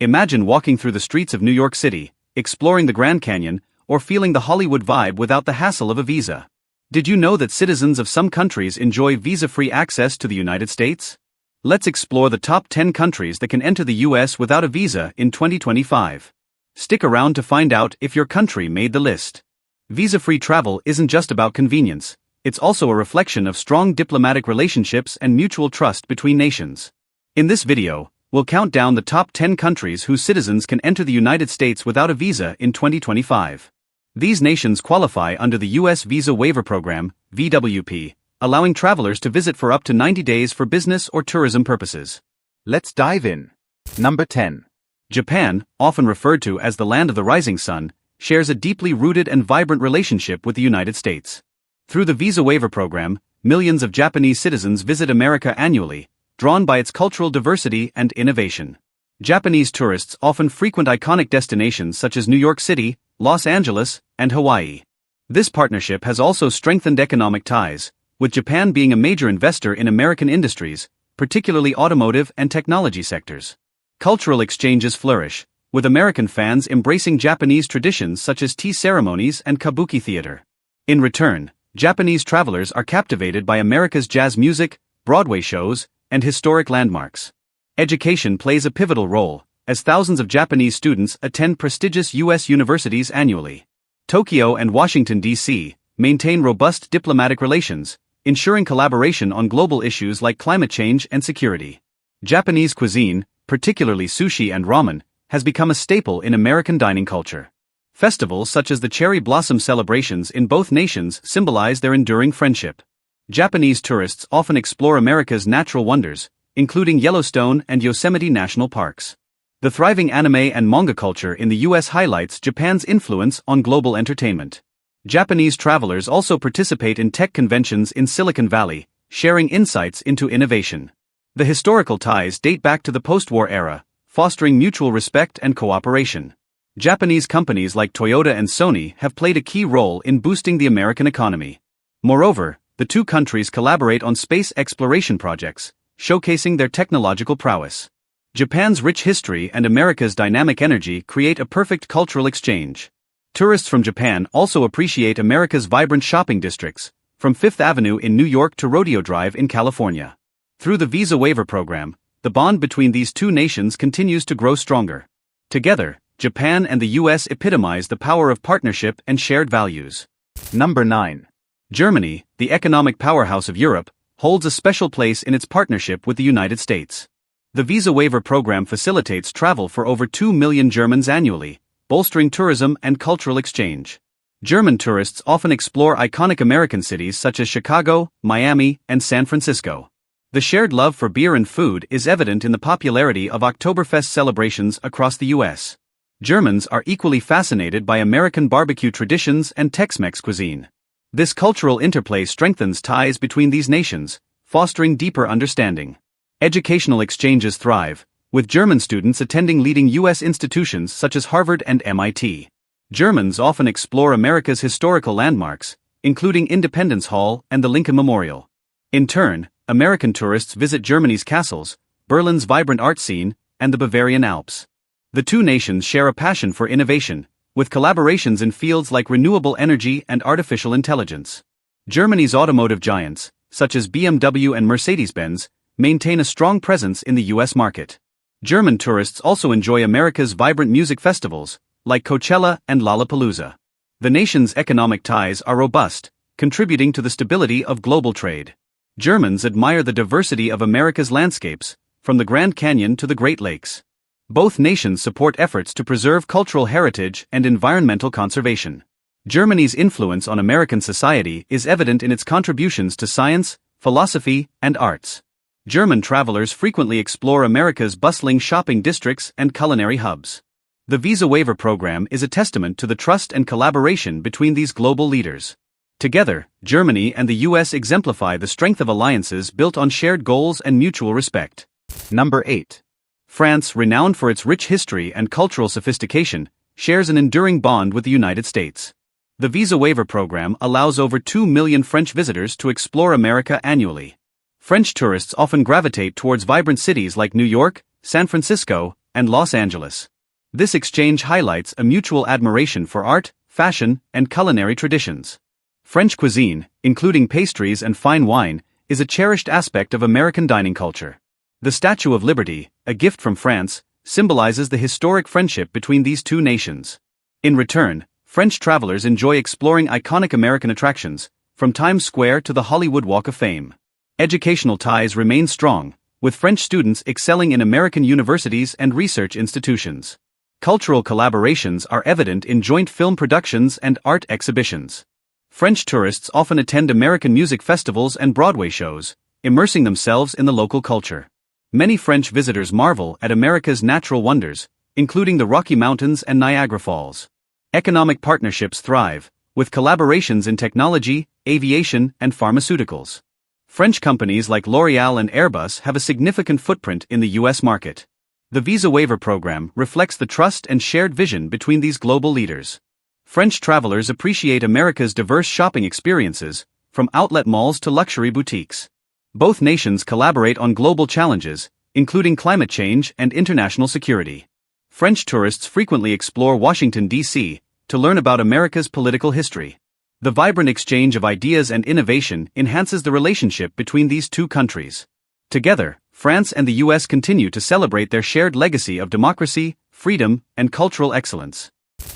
Imagine walking through the streets of New York City, exploring the Grand Canyon, or feeling the Hollywood vibe without the hassle of a visa. Did you know that citizens of some countries enjoy visa-free access to the United States? Let's explore the top 10 countries that can enter the US without a visa in 2025. Stick around to find out if your country made the list. Visa-free travel isn't just about convenience, it's also a reflection of strong diplomatic relationships and mutual trust between nations. In this video, we'll count down the top 10 countries whose citizens can enter the United States without a visa in 2025. These nations qualify under the U.S. Visa Waiver Program, VWP, allowing travelers to visit for up to 90 days for business or tourism purposes. Let's dive in. Number 10. Japan, often referred to as the land of the rising sun, shares a deeply rooted and vibrant relationship with the United States. Through the Visa Waiver Program, millions of Japanese citizens visit America annually, drawn by its cultural diversity and innovation. Japanese tourists often frequent iconic destinations such as New York City, Los Angeles, and Hawaii. This partnership has also strengthened economic ties, with Japan being a major investor in American industries, particularly automotive and technology sectors. Cultural exchanges flourish, with American fans embracing Japanese traditions such as tea ceremonies and kabuki theater. In return, Japanese travelers are captivated by America's jazz music, Broadway shows, and historic landmarks. Education plays a pivotal role, as thousands of Japanese students attend prestigious U.S. universities annually. Tokyo and Washington, D.C., maintain robust diplomatic relations, ensuring collaboration on global issues like climate change and security. Japanese cuisine, particularly sushi and ramen, has become a staple in American dining culture. Festivals such as the cherry blossom celebrations in both nations symbolize their enduring friendship. Japanese tourists often explore America's natural wonders, including Yellowstone and Yosemite National Parks. The thriving anime and manga culture in the U.S. highlights Japan's influence on global entertainment. Japanese travelers also participate in tech conventions in Silicon Valley, sharing insights into innovation. The historical ties date back to the post-war era, fostering mutual respect and cooperation. Japanese companies like Toyota and Sony have played a key role in boosting the American economy. Moreover, the two countries collaborate on space exploration projects, showcasing their technological prowess. Japan's rich history and America's dynamic energy create a perfect cultural exchange. Tourists from Japan also appreciate America's vibrant shopping districts, from Fifth Avenue in New York to Rodeo Drive in California. Through the Visa Waiver Program, the bond between these two nations continues to grow stronger. Together, Japan and the U.S. epitomize the power of partnership and shared values. Number 9. Germany, the economic powerhouse of Europe, holds a special place in its partnership with the United States. The Visa Waiver Program facilitates travel for over 2 million Germans annually, bolstering tourism and cultural exchange. German tourists often explore iconic American cities such as Chicago, Miami, and San Francisco. The shared love for beer and food is evident in the popularity of Oktoberfest celebrations across the U.S. Germans are equally fascinated by American barbecue traditions and Tex-Mex cuisine. This cultural interplay strengthens ties between these nations, fostering deeper understanding. Educational exchanges thrive, with German students attending leading U.S. institutions such as Harvard and MIT. Germans often explore America's historical landmarks, including Independence Hall and the Lincoln Memorial. In turn, American tourists visit Germany's castles, Berlin's vibrant art scene, and the Bavarian Alps. The two nations share a passion for innovation, with collaborations in fields like renewable energy and artificial intelligence. Germany's automotive giants, such as BMW and Mercedes-Benz, maintain a strong presence in the U.S. market. German tourists also enjoy America's vibrant music festivals, like Coachella and Lollapalooza. The nation's economic ties are robust, contributing to the stability of global trade. Germans admire the diversity of America's landscapes, from the Grand Canyon to the Great Lakes. Both nations support efforts to preserve cultural heritage and environmental conservation. Germany's influence on American society is evident in its contributions to science, philosophy, and arts. German travelers frequently explore America's bustling shopping districts and culinary hubs. The Visa Waiver Program is a testament to the trust and collaboration between these global leaders. Together, Germany and the U.S. exemplify the strength of alliances built on shared goals and mutual respect. Number 8. France, renowned for its rich history and cultural sophistication, shares an enduring bond with the United States. The Visa Waiver Program allows over 2 million French visitors to explore America annually. French tourists often gravitate towards vibrant cities like New York, San Francisco, and Los Angeles. This exchange highlights a mutual admiration for art, fashion, and culinary traditions. French cuisine, including pastries and fine wine, is a cherished aspect of American dining culture. The Statue of Liberty, a gift from France, symbolizes the historic friendship between these two nations. In return, French travelers enjoy exploring iconic American attractions, from Times Square to the Hollywood Walk of Fame. Educational ties remain strong, with French students excelling in American universities and research institutions. Cultural collaborations are evident in joint film productions and art exhibitions. French tourists often attend American music festivals and Broadway shows, immersing themselves in the local culture. Many French visitors marvel at America's natural wonders, including the Rocky Mountains and Niagara Falls. Economic partnerships thrive, with collaborations in technology, aviation, and pharmaceuticals. French companies like L'Oréal and Airbus have a significant footprint in the U.S. market. The visa waiver program reflects the trust and shared vision between these global leaders. French travelers appreciate America's diverse shopping experiences, from outlet malls to luxury boutiques. Both nations collaborate on global challenges, including climate change and international security. French tourists frequently explore Washington, D.C., to learn about America's political history. The vibrant exchange of ideas and innovation enhances the relationship between these two countries. Together, France and the U.S. continue to celebrate their shared legacy of democracy, freedom, and cultural excellence.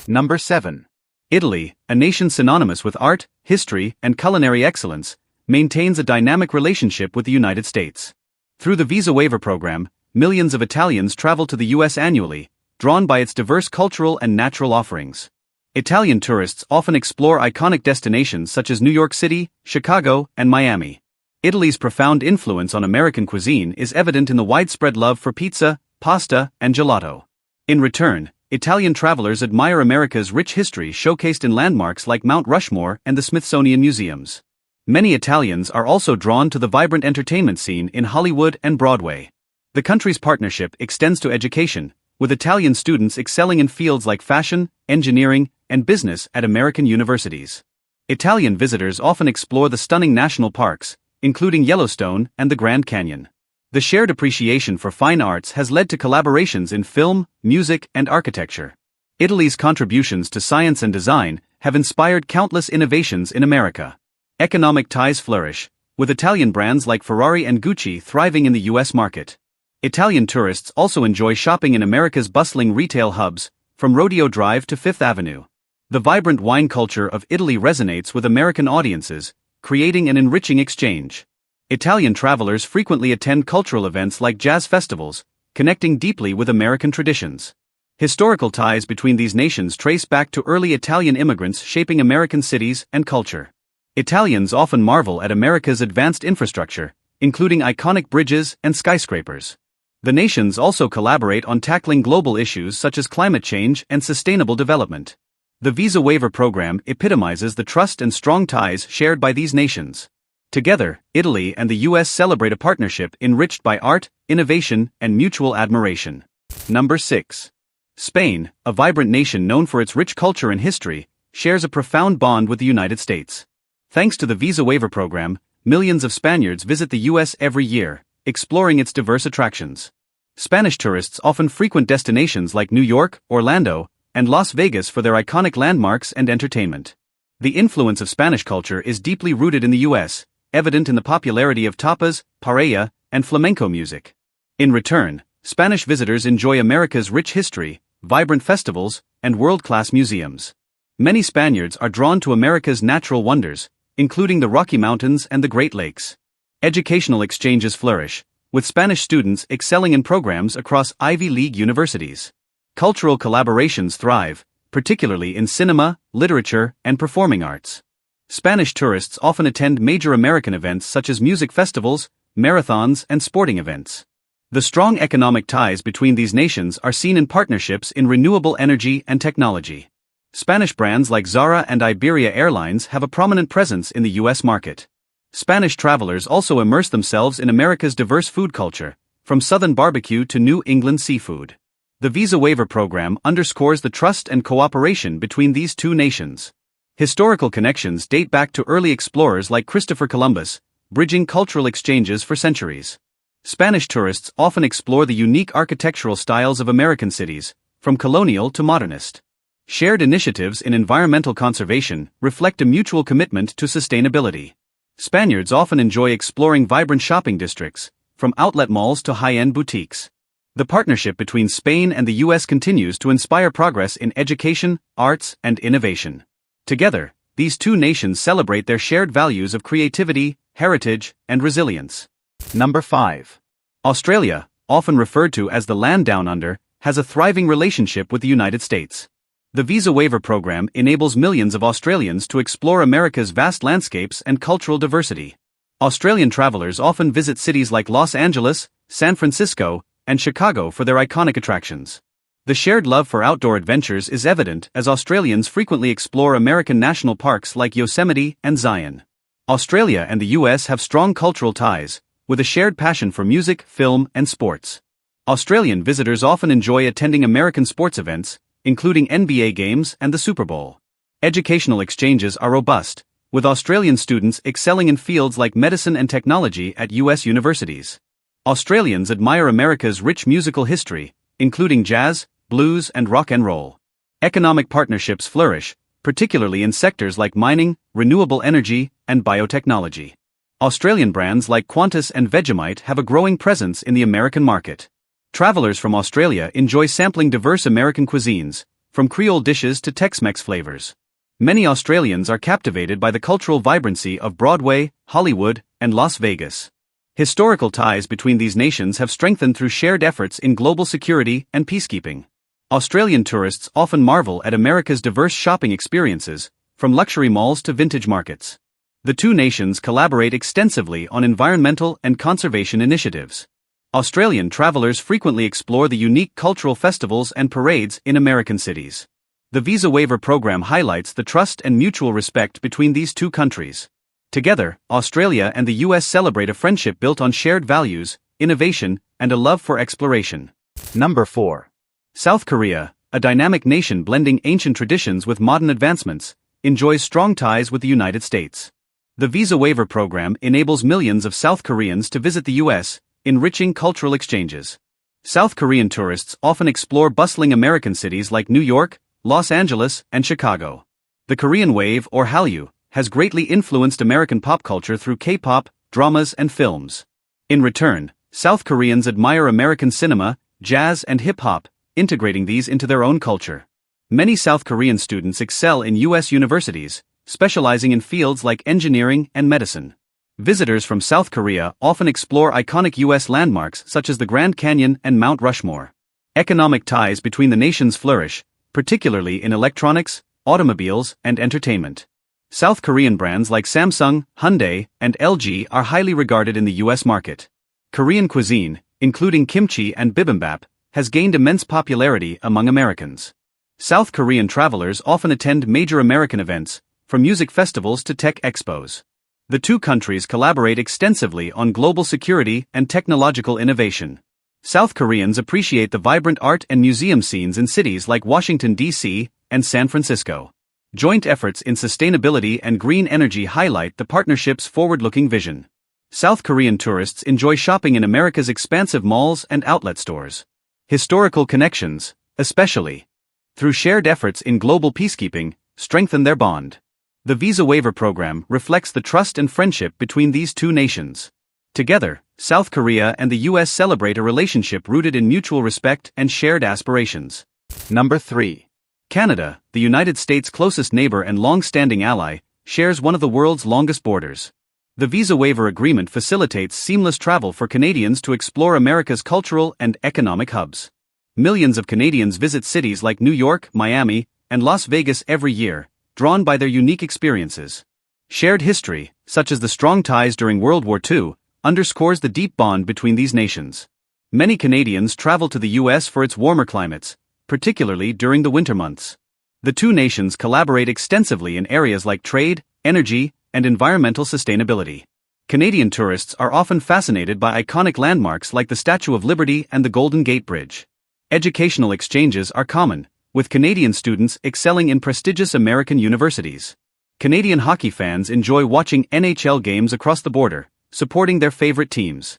Number 7. Italy, a nation synonymous with art, history, and culinary excellence, maintains a dynamic relationship with the United States. Through the visa waiver program, millions of Italians travel to the U.S. annually, drawn by its diverse cultural and natural offerings. Italian tourists often explore iconic destinations such as New York City, Chicago, and Miami. Italy's profound influence on American cuisine is evident in the widespread love for pizza, pasta, and gelato. In return, Italian travelers admire America's rich history showcased in landmarks like Mount Rushmore and the Smithsonian Museums. Many Italians are also drawn to the vibrant entertainment scene in Hollywood and Broadway. The country's partnership extends to education, with Italian students excelling in fields like fashion, engineering, and business at American universities. Italian visitors often explore the stunning national parks, including Yellowstone and the Grand Canyon. The shared appreciation for fine arts has led to collaborations in film, music, and architecture. Italy's contributions to science and design have inspired countless innovations in America. Economic ties flourish, with Italian brands like Ferrari and Gucci thriving in the U.S. market. Italian tourists also enjoy shopping in America's bustling retail hubs, from Rodeo Drive to Fifth Avenue. The vibrant wine culture of Italy resonates with American audiences, creating an enriching exchange. Italian travelers frequently attend cultural events like jazz festivals, connecting deeply with American traditions. Historical ties between these nations trace back to early Italian immigrants shaping American cities and culture. Italians often marvel at America's advanced infrastructure, including iconic bridges and skyscrapers. The nations also collaborate on tackling global issues such as climate change and sustainable development. The visa waiver program epitomizes the trust and strong ties shared by these nations. Together, Italy and the U.S. celebrate a partnership enriched by art, innovation, and mutual admiration. Number 6. Spain, a vibrant nation known for its rich culture and history, shares a profound bond with the United States. Thanks to the visa waiver program, millions of Spaniards visit the U.S. every year, exploring its diverse attractions. Spanish tourists often frequent destinations like New York, Orlando, and Las Vegas for their iconic landmarks and entertainment. The influence of Spanish culture is deeply rooted in the U.S., evident in the popularity of tapas, paella, and flamenco music. In return, Spanish visitors enjoy America's rich history, vibrant festivals, and world-class museums. Many Spaniards are drawn to America's natural wonders, including the Rocky Mountains and the Great Lakes. Educational exchanges flourish, with Spanish students excelling in programs across Ivy League universities. Cultural collaborations thrive, particularly in cinema, literature, and performing arts. Spanish tourists often attend major American events such as music festivals, marathons, and sporting events. The strong economic ties between these nations are seen in partnerships in renewable energy and technology. Spanish brands like Zara and Iberia Airlines have a prominent presence in the U.S. market. Spanish travelers also immerse themselves in America's diverse food culture, from Southern barbecue to New England seafood. The visa waiver program underscores the trust and cooperation between these two nations. Historical connections date back to early explorers like Christopher Columbus, bridging cultural exchanges for centuries. Spanish tourists often explore the unique architectural styles of American cities, from colonial to modernist. Shared initiatives in environmental conservation reflect a mutual commitment to sustainability. Spaniards often enjoy exploring vibrant shopping districts, from outlet malls to high-end boutiques. The partnership between Spain and the U.S. continues to inspire progress in education, arts, and innovation. Together, these two nations celebrate their shared values of creativity, heritage, and resilience. Number 5. Australia, often referred to as the land down under, has a thriving relationship with the United States. The visa waiver program enables millions of Australians to explore America's vast landscapes and cultural diversity. Australian travelers often visit cities like Los Angeles, San Francisco, and Chicago for their iconic attractions. The shared love for outdoor adventures is evident as Australians frequently explore American national parks like Yosemite and Zion. Australia and the US have strong cultural ties, with a shared passion for music, film, and sports. Australian visitors often enjoy attending American sports events, including NBA games and the Super Bowl. Educational exchanges are robust, with Australian students excelling in fields like medicine and technology at US universities. Australians admire America's rich musical history, including jazz, blues, and rock and roll. Economic partnerships flourish, particularly in sectors like mining, renewable energy, and biotechnology. Australian brands like Qantas and Vegemite have a growing presence in the American market. Travelers from Australia enjoy sampling diverse American cuisines, from Creole dishes to Tex-Mex flavors. Many Australians are captivated by the cultural vibrancy of Broadway, Hollywood, and Las Vegas. Historical ties between these nations have strengthened through shared efforts in global security and peacekeeping. Australian tourists often marvel at America's diverse shopping experiences, from luxury malls to vintage markets. The two nations collaborate extensively on environmental and conservation initiatives. Australian travelers frequently explore the unique cultural festivals and parades in American cities. The visa waiver program highlights the trust and mutual respect between these two countries. Together, Australia and the US celebrate a friendship built on shared values, innovation, and a love for exploration. Number 4. South Korea, a dynamic nation blending ancient traditions with modern advancements, enjoys strong ties with the United States. The visa waiver program enables millions of South Koreans to visit the US, enriching cultural exchanges. South Korean tourists often explore bustling American cities like New York, Los Angeles, and Chicago. The Korean wave, or Hallyu, has greatly influenced American pop culture through K-pop, dramas, and films. In return, South Koreans admire American cinema, jazz, and hip-hop, integrating these into their own culture. Many South Korean students excel in US universities, specializing in fields like engineering and medicine. Visitors from South Korea often explore iconic US landmarks such as the Grand Canyon and Mount Rushmore. Economic ties between the nations flourish, particularly in electronics, automobiles, and entertainment. South Korean brands like Samsung, Hyundai, and LG are highly regarded in the US market. Korean cuisine, including kimchi and bibimbap, has gained immense popularity among Americans. South Korean travelers often attend major American events, from music festivals to tech expos. The two countries collaborate extensively on global security and technological innovation. South Koreans appreciate the vibrant art and museum scenes in cities like Washington, D.C., and San Francisco. Joint efforts in sustainability and green energy highlight the partnership's forward-looking vision. South Korean tourists enjoy shopping in America's expansive malls and outlet stores. Historical connections, especially through shared efforts in global peacekeeping, strengthen their bond. The visa waiver program reflects the trust and friendship between these two nations. Together, South Korea and the US celebrate a relationship rooted in mutual respect and shared aspirations. Number 3. Canada, the United States' closest neighbor and long-standing ally, shares one of the world's longest borders. The visa waiver agreement facilitates seamless travel for Canadians to explore America's cultural and economic hubs. Millions of Canadians visit cities like New York, Miami, and Las Vegas every year, drawn by their unique experiences. Shared history, such as the strong ties during World War II, underscores the deep bond between these nations. Many Canadians travel to the US for its warmer climates, particularly during the winter months. The two nations collaborate extensively in areas like trade, energy, and environmental sustainability. Canadian tourists are often fascinated by iconic landmarks like the Statue of Liberty and the Golden Gate Bridge. Educational exchanges are common, with Canadian students excelling in prestigious American universities. Canadian hockey fans enjoy watching NHL games across the border, supporting their favorite teams.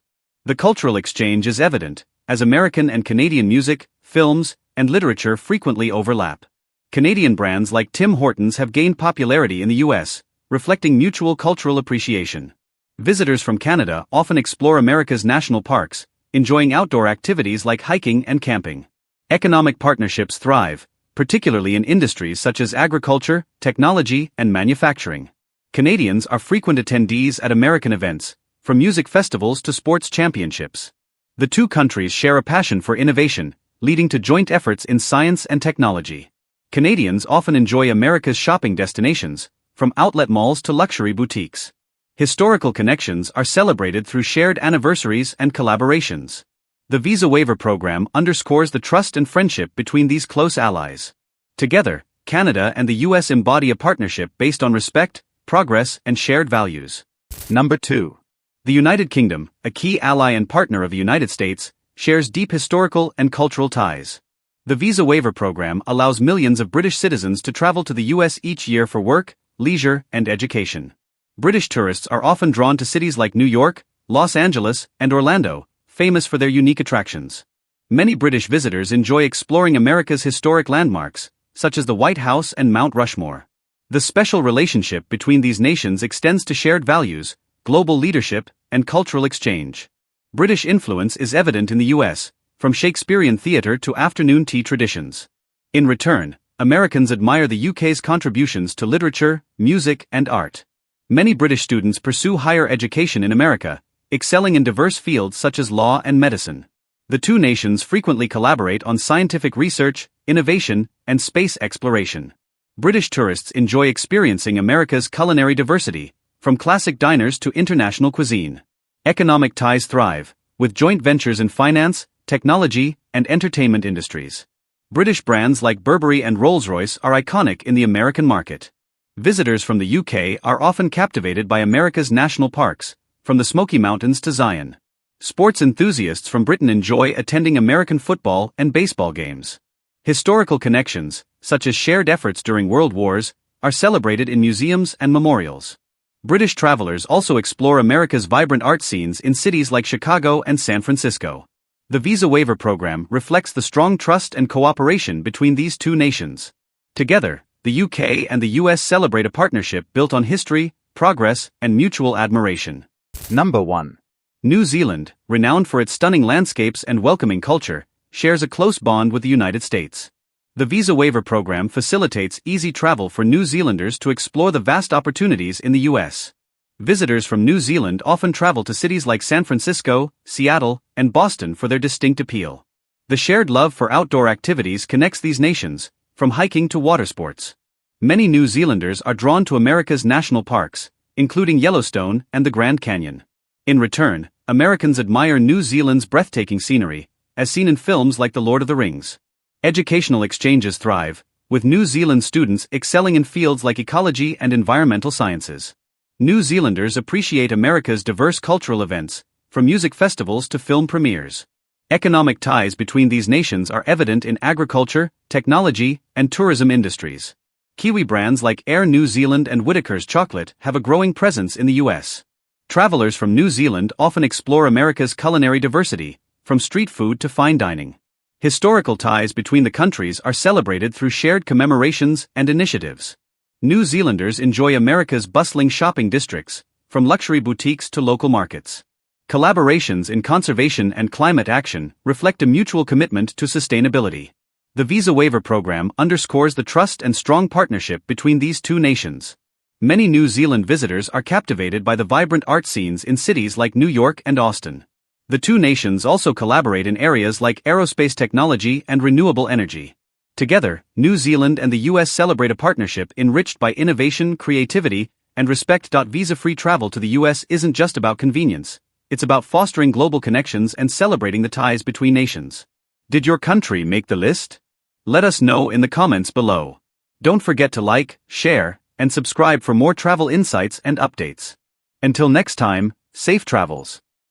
The cultural exchange is evident, as American and Canadian music, films, and literature frequently overlap. Canadian brands like Tim Hortons have gained popularity in the US, reflecting mutual cultural appreciation. Visitors from Canada often explore America's national parks, enjoying outdoor activities like hiking and camping. Economic partnerships thrive, particularly in industries such as agriculture, technology, and manufacturing. Canadians are frequent attendees at American events, from music festivals to sports championships. The two countries share a passion for innovation, leading to joint efforts in science and technology. Canadians often enjoy America's shopping destinations, from outlet malls to luxury boutiques. Historical connections are celebrated through shared anniversaries and collaborations. The visa waiver program underscores the trust and friendship between these close allies. Together, Canada and the US embody a partnership based on respect, progress, and shared values. Number 2. The United Kingdom, a key ally and partner of the United States, shares deep historical and cultural ties. The visa waiver program allows millions of British citizens to travel to the US each year for work, leisure, and education. British tourists are often drawn to cities like New York, Los Angeles, and Orlando, famous for their unique attractions. Many British visitors enjoy exploring America's historic landmarks, such as the White House and Mount Rushmore. The special relationship between these nations extends to shared values, global leadership, and cultural exchange. British influence is evident in the US, from Shakespearean theatre to afternoon tea traditions. In return, Americans admire the UK's contributions to literature, music, and art. Many British students pursue higher education in America, excelling in diverse fields such as law and medicine. The two nations frequently collaborate on scientific research, innovation, and space exploration. British tourists enjoy experiencing America's culinary diversity, from classic diners to international cuisine. Economic ties thrive, with joint ventures in finance, technology, and entertainment industries. British brands like Burberry and Rolls-Royce are iconic in the American market. Visitors from the UK are often captivated by America's national parks, from the Smoky Mountains to Zion. Sports enthusiasts from Britain enjoy attending American football and baseball games. Historical connections, such as shared efforts during World Wars, are celebrated in museums and memorials. British travelers also explore America's vibrant art scenes in cities like Chicago and San Francisco. The visa waiver program reflects the strong trust and cooperation between these two nations. Together, the UK and the US celebrate a partnership built on history, progress, and mutual admiration. Number 1. New Zealand, renowned for its stunning landscapes and welcoming culture, shares a close bond with the United States. The visa waiver program facilitates easy travel for New Zealanders to explore the vast opportunities in the US. Visitors from New Zealand often travel to cities like San Francisco, Seattle, and Boston for their distinct appeal. The shared love for outdoor activities connects these nations, from hiking to water sports. Many New Zealanders are drawn to America's national parks, including Yellowstone and the Grand Canyon. In return, Americans admire New Zealand's breathtaking scenery, as seen in films like The Lord of the Rings. Educational exchanges thrive, with New Zealand students excelling in fields like ecology and environmental sciences. New Zealanders appreciate America's diverse cultural events, from music festivals to film premieres. Economic ties between these nations are evident in agriculture, technology, and tourism industries. Kiwi brands like Air New Zealand and Whittaker's Chocolate have a growing presence in the US. Travelers from New Zealand often explore America's culinary diversity, from street food to fine dining. Historical ties between the countries are celebrated through shared commemorations and initiatives. New Zealanders enjoy America's bustling shopping districts, from luxury boutiques to local markets. Collaborations in conservation and climate action reflect a mutual commitment to sustainability. The visa waiver program underscores the trust and strong partnership between these two nations. Many New Zealand visitors are captivated by the vibrant art scenes in cities like New York and Austin. The two nations also collaborate in areas like aerospace technology and renewable energy. Together, New Zealand and the US celebrate a partnership enriched by innovation, creativity, and respect. Visa-free travel to the US isn't just about convenience. It's about fostering global connections and celebrating the ties between nations. Did your country make the list? Let us know in the comments below. Don't forget to like, share, and subscribe for more travel insights and updates. Until next time, safe travels.